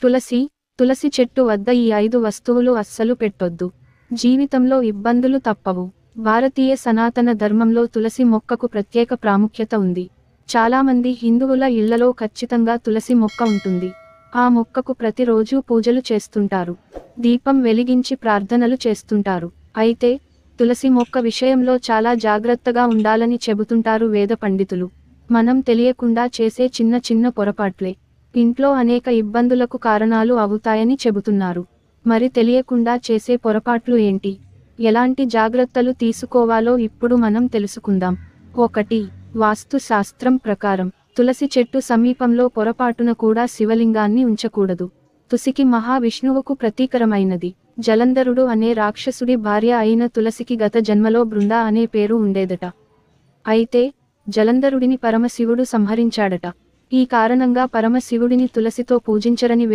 తులసి చెట్టు వద్ద ఈ 5 వస్తువులు అస్సలు పెట్టొద్దు. జీవితంలో ఇబ్బందులు తప్పవు. భారతీయ సనాతన ధర్మంలో తులసి మొక్కకు ప్రత్యేక ప్రాముఖ్యత ఉంది. చాలామంది హిందువుల ఇళ్లలో ఖచ్చితంగా తులసి మొక్క ఉంటుంది. ఆ మొక్కకు ప్రతిరోజు పూజలు చేస్తుంటారు. దీపం వెలిగించి ప్రార్థనలు చేస్తుంటారు. అయితే తులసి మొక్క విషయంలో చాలా జాగ్రత్తగా ఉండాలని చెబుతుంటారు వేద పండితులు. మనం తెలియకుండా చేసే చిన్న చిన్న పొరపాట్లే ఇంట్లో అనేక ఇబ్బందులకు కారణాలు అవుతాయని చెబుతున్నారు. మరి తెలియకుండా చేసే పొరపాట్లు ఏంటి? ఎలాంటి జాగ్రత్తలు తీసుకోవాలో ఇప్పుడు మనం తెలుసుకుందాం. 1. వాస్తు శాస్త్రం ప్రకారం తులసి చెట్టు సమీపంలో పొరపాటున కూడా శివలింగాన్ని ఉంచకూడదు. తులసికి మహావిష్ణువుకు ప్రతీకరమైనది. జలంధరుడు అనే రాక్షసుడి భార్య అయిన తులసికి గత జన్మలో బృంద అనే పేరు ఉండేదట. అయితే జలంధరుడిని పరమశివుడు సంహరించాడట. ఈ కారణంగా పరమశివుడిని తులసితో పూజించరని